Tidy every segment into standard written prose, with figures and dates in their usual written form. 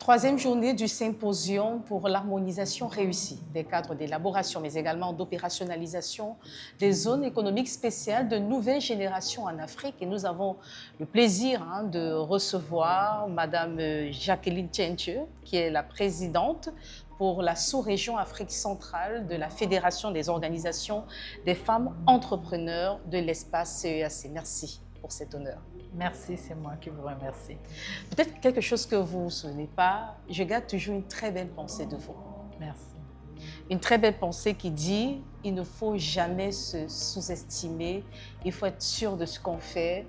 Troisième journée du symposium pour l'harmonisation réussie des cadres d'élaboration, mais également d'opérationnalisation des zones économiques spéciales de nouvelle génération en Afrique. Et nous avons le plaisir de recevoir Madame Jacqueline Tchenche, qui est la présidente pour la sous-région Afrique centrale de la Fédération des organisations des femmes entrepreneurs de l'espace CEAC. Merci pour cet honneur. Merci, c'est moi qui vous remercie. Peut-être quelque chose que vous ne vous souvenez pas, je garde toujours une très belle pensée de vous. Merci. Une très belle pensée qui dit il ne faut jamais se sous-estimer, il faut être sûr de ce qu'on fait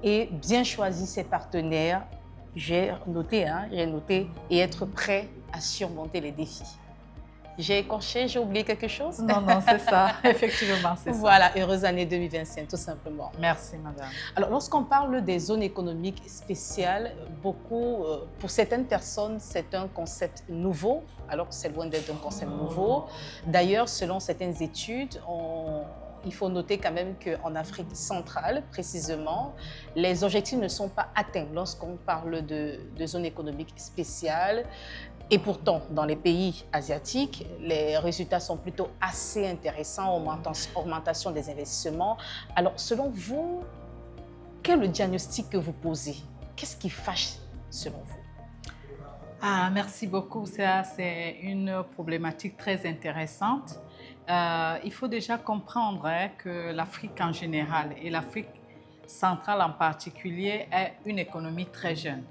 et bien choisir ses partenaires. J'ai noté, et être prêt à surmonter les défis. J'ai écorché, j'ai oublié quelque chose? Non, c'est ça. Effectivement, c'est ça. Voilà, heureuse année 2025, tout simplement. Merci, madame. Alors, lorsqu'on parle des zones économiques spéciales, pour certaines personnes, c'est un concept nouveau, alors que c'est loin d'être un concept nouveau. D'ailleurs, selon certaines études, il faut noter quand même qu'en Afrique centrale, précisément, les objectifs ne sont pas atteints lorsqu'on parle de zones économiques spéciales. Et pourtant, dans les pays asiatiques, les résultats sont plutôt assez intéressants, augmentation des investissements. Alors, selon vous, quel est le diagnostic que vous posez? Qu'est-ce qui fâche selon vous? Merci beaucoup. Ça, c'est une problématique très intéressante. Il faut déjà comprendre que l'Afrique en général et l'Afrique centrale en particulier est une économie très jeune.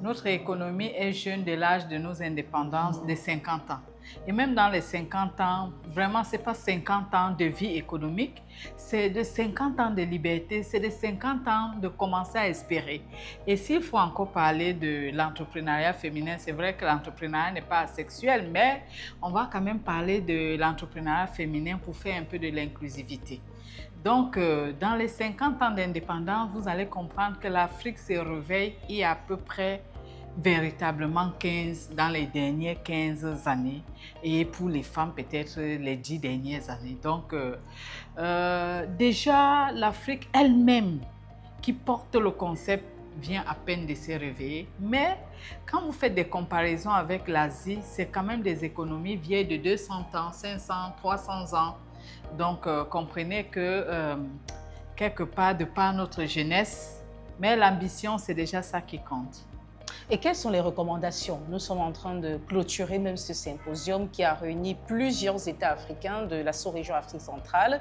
Notre économie est jeune de l'âge de nos indépendances de 50 ans. Et même dans les 50 ans, vraiment, ce n'est pas 50 ans de vie économique, c'est de 50 ans de liberté, c'est de 50 ans de commencer à espérer. Et s'il faut encore parler de l'entrepreneuriat féminin, c'est vrai que l'entrepreneuriat n'est pas asexuel, mais on va quand même parler de l'entrepreneuriat féminin pour faire un peu de l'inclusivité. Donc, dans les 50 ans d'indépendance, vous allez comprendre que l'Afrique se réveille il y a à peu près véritablement dans les dernières 15 années et pour les femmes peut-être les 10 dernières années. Donc, déjà, l'Afrique elle-même qui porte le concept vient à peine de se réveiller. Mais quand vous faites des comparaisons avec l'Asie, c'est quand même des économies vieilles de 200 ans, 500, 300 ans. Donc, comprenez que quelque part, de par notre jeunesse, mais l'ambition, c'est déjà ça qui compte. Et quelles sont les recommandations? Nous sommes en train de clôturer même ce symposium qui a réuni plusieurs États africains de la sous-région Afrique centrale.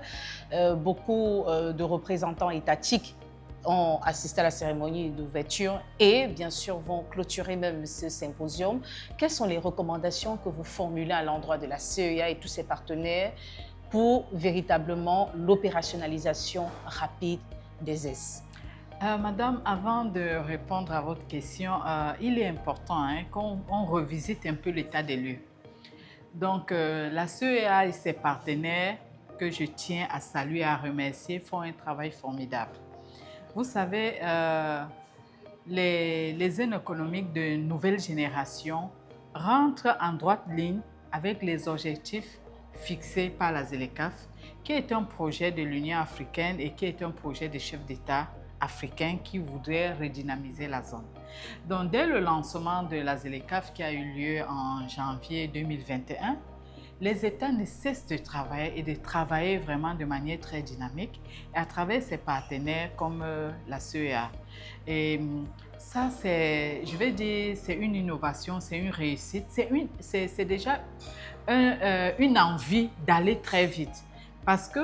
Beaucoup de représentants étatiques ont assisté à la cérémonie d'ouverture et bien sûr vont clôturer même ce symposium. Quelles sont les recommandations que vous formulez à l'endroit de la CEA et tous ses partenaires pour véritablement l'opérationnalisation rapide des ES? Madame, avant de répondre à votre question, il est important qu'on revisite un peu l'état des lieux. Donc, la CEA et ses partenaires, que je tiens à saluer et à remercier, font un travail formidable. Vous savez, les zones économiques de nouvelle génération rentrent en droite ligne avec les objectifs fixés par la ZLECAf, qui est un projet de l'Union africaine et qui est un projet des chefs d'État africains qui voudraient redynamiser la zone. Donc, dès le lancement de la ZLECAf qui a eu lieu en janvier 2021, les États ne cessent de travailler et de travailler vraiment de manière très dynamique et à travers ses partenaires comme la CEA. Et ça, je vais dire, c'est une innovation, c'est une réussite, c'est déjà une envie d'aller très vite. Parce que,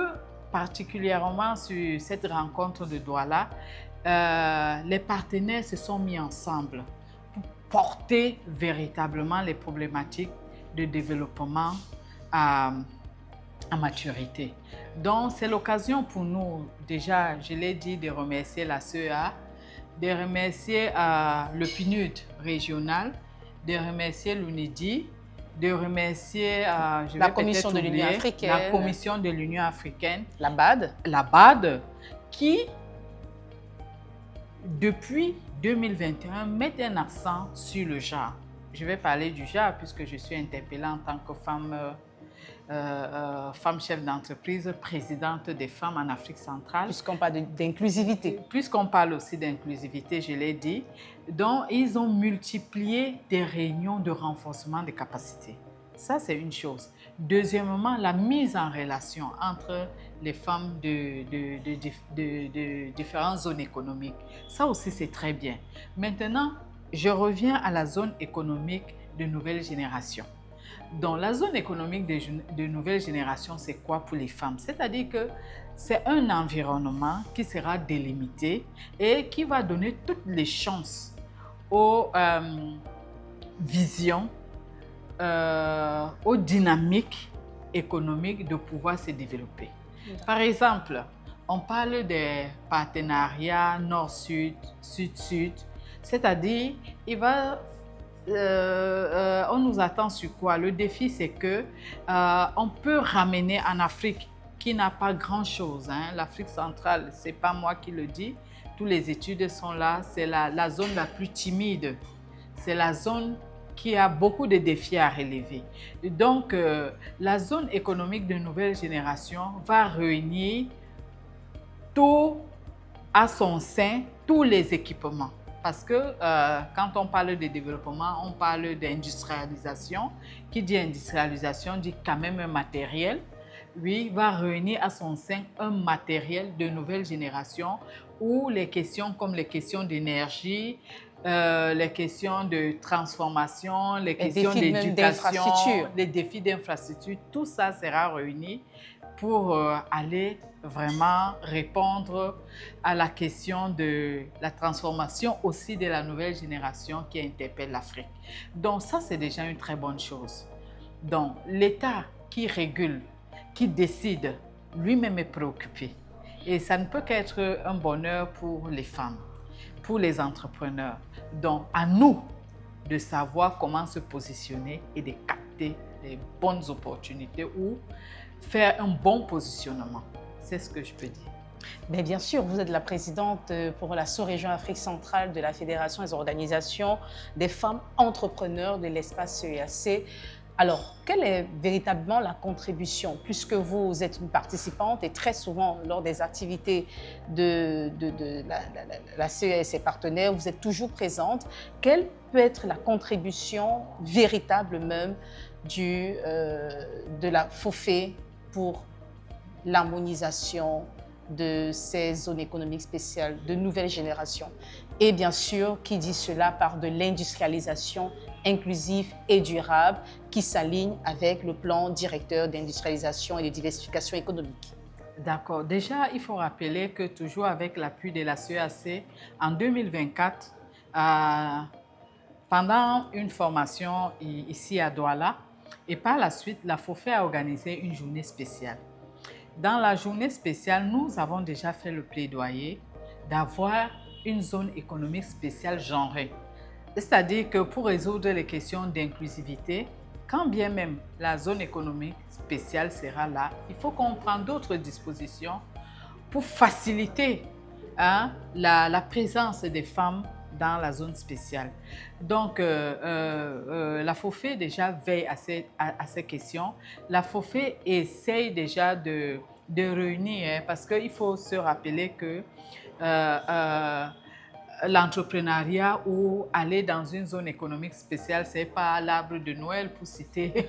particulièrement sur cette rencontre de Douala, les partenaires se sont mis ensemble pour porter véritablement les problématiques de développement à maturité. Donc, c'est l'occasion pour nous, déjà, je l'ai dit, de remercier la CEA, de remercier le PNUD régional, de remercier l'UNIDI, de remercier la Commission de l'Union africaine, la Commission de l'Union africaine, la BAD, qui, depuis 2021, met un accent sur le genre. Je vais parler du genre puisque je suis interpellée en tant que femme femme chef d'entreprise, présidente des femmes en Afrique centrale. Puisqu'on parle d'inclusivité. Puisqu'on parle aussi d'inclusivité, je l'ai dit. Donc, ils ont multiplié des réunions de renforcement des capacités. Ça, c'est une chose. Deuxièmement, la mise en relation entre les femmes de différentes zones économiques. Ça aussi, c'est très bien. Maintenant, je reviens à la zone économique de nouvelle génération. Donc, la zone économique de nouvelle génération, c'est quoi pour les femmes? C'est-à-dire que c'est un environnement qui sera délimité et qui va donner toutes les chances aux visions, aux dynamiques économiques de pouvoir se développer. Par exemple, on parle des partenariats nord-sud, sud-sud, c'est-à-dire on nous attend sur quoi? Le défi, c'est que on peut ramener en Afrique, qui n'a pas grand-chose, hein. L'Afrique centrale, c'est pas moi qui le dis, toutes les études sont là, c'est la zone la plus timide, c'est la zone qui a beaucoup de défis à relever. Donc, la zone économique de nouvelle génération va réunir tout à son sein, tous les équipements. Parce que quand on parle de développement, on parle d'industrialisation. Qui dit industrialisation dit quand même un matériel. Oui, va réunir à son sein un matériel de nouvelle génération où les questions comme les questions d'énergie, les questions de transformation, les questions d'éducation, les défis d'infrastructure, tout ça sera réuni pour aller vraiment répondre à la question de la transformation aussi de la nouvelle génération qui interpelle l'Afrique. Donc ça, c'est déjà une très bonne chose. Donc l'État qui régule, qui décide, lui-même est préoccupé. Et ça ne peut qu'être un bonheur pour les femmes, pour les entrepreneurs. Donc à nous de savoir comment se positionner et de capter les bonnes opportunités ou faire un bon positionnement. C'est ce que je peux dire. Mais bien sûr, vous êtes la présidente pour la sous-région Afrique centrale de la Fédération des organisations des femmes entrepreneurs de l'espace CEAC. Alors, quelle est véritablement la contribution, puisque vous êtes une participante et très souvent lors des activités de la CEAC et ses partenaires, vous êtes toujours présente. Quelle peut être la contribution véritable même de la FOFE pour l'harmonisation de ces zones économiques spéciales de nouvelle génération? Et bien sûr, qui dit cela parle de l'industrialisation inclusive et durable qui s'aligne avec le plan directeur d'industrialisation et de diversification économique. D'accord. Déjà, il faut rappeler que toujours avec l'appui de la CEAC, en 2024, pendant une formation ici à Douala, et par la suite, la FOFE a organisé une journée spéciale. Dans la journée spéciale, nous avons déjà fait le plaidoyer d'avoir une zone économique spéciale genrée. C'est-à-dire que pour résoudre les questions d'inclusivité, quand bien même la zone économique spéciale sera là, il faut qu'on prenne d'autres dispositions pour faciliter la présence des femmes dans la zone spéciale. Donc, la FOFE déjà veille à ces questions. La FOFE essaye déjà de réunir, parce qu'il faut se rappeler que l'entrepreneuriat ou aller dans une zone économique spéciale, ce n'est pas l'arbre de Noël, pour citer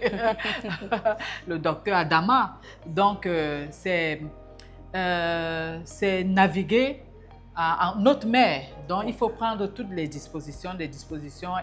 le docteur Adama. Donc, c'est naviguer en haute mer. Donc, il faut prendre toutes les dispositions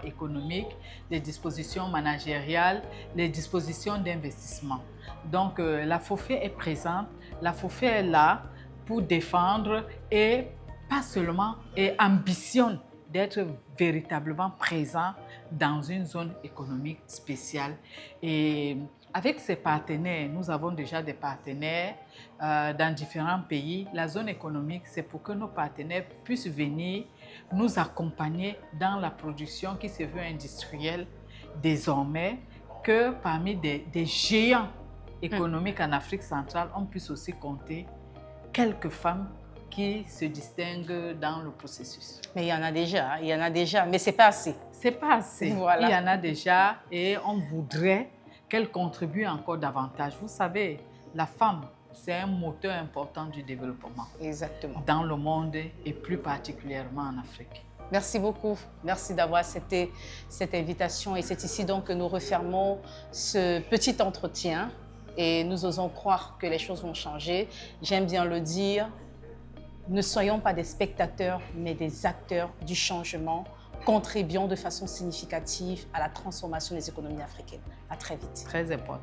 économiques, les dispositions managériales, les dispositions d'investissement. Donc, la FOFE est présente, la FOFE est là pour défendre et pas seulement, et ambitionne d'être véritablement présent dans une zone économique spéciale. Et avec ses partenaires, nous avons déjà des partenaires dans différents pays. La zone économique, c'est pour que nos partenaires puissent venir nous accompagner dans la production qui se veut industrielle désormais, que parmi des géants économiques en Afrique centrale, on puisse aussi compter quelques femmes qui se distinguent dans le processus. Mais il y en a déjà, mais ce n'est pas assez. Ce n'est pas assez. Voilà. Il y en a déjà et on voudrait qu'elle contribue encore davantage. Vous savez, la femme, c'est un moteur important du développement. Exactement. Dans le monde et plus particulièrement en Afrique. Merci beaucoup. Merci d'avoir accepté cette invitation. Et c'est ici donc que nous refermons ce petit entretien et nous osons croire que les choses vont changer. J'aime bien le dire, ne soyons pas des spectateurs, mais des acteurs du changement. Contribuons de façon significative à la transformation des économies africaines. À très vite. Très important.